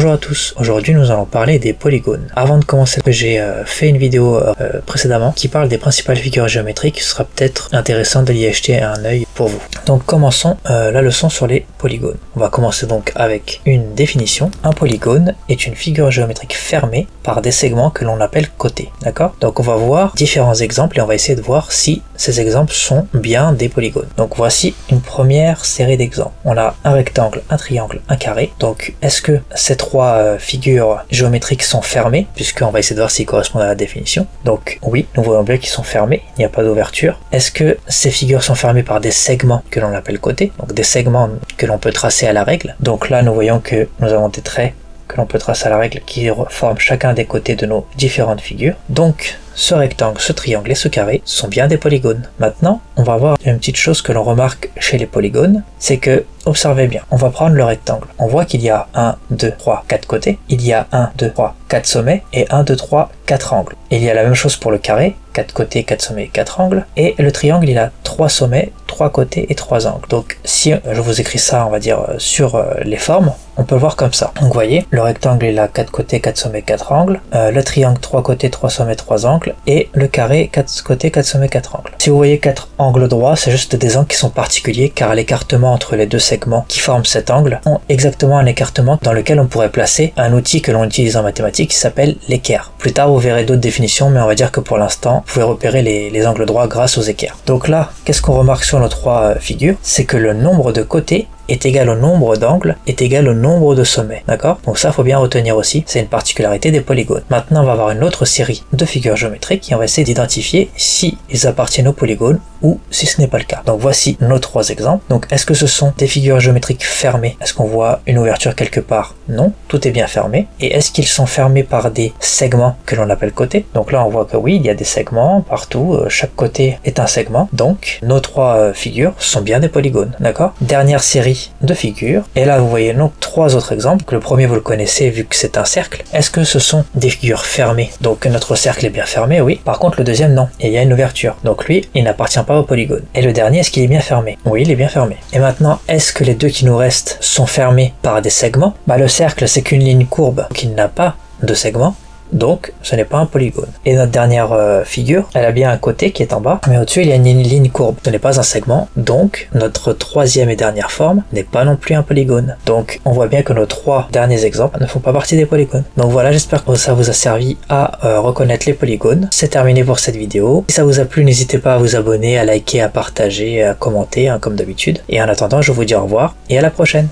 Bonjour à tous, aujourd'hui nous allons parler des polygones. Avant de commencer, j'ai fait une vidéo précédemment qui parle des principales figures géométriques, ce sera peut-être intéressant de y jeter un œil pour vous. Donc commençons la leçon sur les polygones. On va commencer donc avec une définition. Un polygone est une figure géométrique fermée par des segments que l'on appelle côtés, d'accord? Donc on va voir différents exemples et on va essayer de voir si ces exemples sont bien des polygones. Donc voici une première série d'exemples. On a un rectangle, un triangle, un carré. Donc est-ce que ces trois figures géométriques sont fermées, puisqu'on va essayer de voir s'ils correspondent à la définition. Donc oui, nous voyons bien qu'ils sont fermés, il n'y a pas d'ouverture. Est-ce que ces figures sont fermées par des segments que l'on appelle côtés, donc des segments que l'on peut tracer à la règle? Donc là nous voyons que nous avons des traits que l'on peut tracer à la règle qui forment chacun des côtés de nos différentes figures. Donc ce rectangle, ce triangle et ce carré sont bien des polygones. Maintenant, on va voir une petite chose que l'on remarque chez les polygones, c'est que, observez bien, on va prendre le rectangle. On voit qu'il y a 1, 2, 3, 4 côtés, il y a 1, 2, 3, 4 sommets et 1, 2, 3, 4 angles. Et il y a la même chose pour le carré, 4 côtés, 4 sommets, 4 angles. Et le triangle, il a 3 sommets, 3 côtés et 3 angles. Donc si je vous écris ça, on va dire, sur les formes, on peut le voir comme ça. Donc vous voyez, le rectangle, il a 4 côtés, 4 sommets, 4 angles. Le triangle, 3 côtés, 3 sommets, 3 angles. Et le carré, 4 côtés, 4 sommets, 4 angles. Si vous voyez 4 angles droits, c'est juste des angles qui sont particuliers car l'écartement entre les deux segments qui forment cet angle ont exactement un écartement dans lequel on pourrait placer un outil que l'on utilise en mathématiques qui s'appelle l'équerre. Plus tard, vous verrez d'autres définitions, mais on va dire que pour l'instant, vous pouvez repérer les angles droits grâce aux équerres. Donc là, qu'est-ce qu'on remarque sur nos trois figures? C'est que le nombre de côtés est égal au nombre d'angles, est égal au nombre de sommets, d'accord? Donc ça, faut bien retenir aussi, c'est une particularité des polygones. Maintenant, on va avoir une autre série de figures géométriques et on va essayer d'identifier si ils appartiennent au polygone ou si ce n'est pas le cas. Donc voici nos trois exemples. Donc est-ce que ce sont des figures géométriques fermées? Est-ce qu'on voit une ouverture quelque part? Non, tout est bien fermé. Et est-ce qu'ils sont fermés par des segments que l'on appelle côtés? Donc là, on voit que oui, il y a des segments partout, chaque côté est un segment. Donc nos trois figures sont bien des polygones, d'accord? Dernière série de figures. Et là, vous voyez donc trois autres exemples. Le premier, vous le connaissez vu que c'est un cercle. Est-ce que ce sont des figures fermées? Donc notre cercle est bien fermé, oui. Par contre, le deuxième, non. Et il y a une ouverture. Donc lui, il n'appartient pas au polygone. Et le dernier, est-ce qu'il est bien fermé? Oui, il est bien fermé. Et maintenant, est-ce que les deux qui nous restent sont fermés par des segments? Le cercle, c'est qu'une ligne courbe qui n'a pas de segments. Donc, ce n'est pas un polygone. Et notre dernière figure, elle a bien un côté qui est en bas, mais au-dessus, il y a une ligne courbe. Ce n'est pas un segment, donc notre troisième et dernière forme n'est pas non plus un polygone. Donc, on voit bien que nos trois derniers exemples ne font pas partie des polygones. Donc voilà, j'espère que ça vous a servi à reconnaître les polygones. C'est terminé pour cette vidéo. Si ça vous a plu, n'hésitez pas à vous abonner, à liker, à partager, à commenter, comme d'habitude. Et en attendant, je vous dis au revoir et à la prochaine.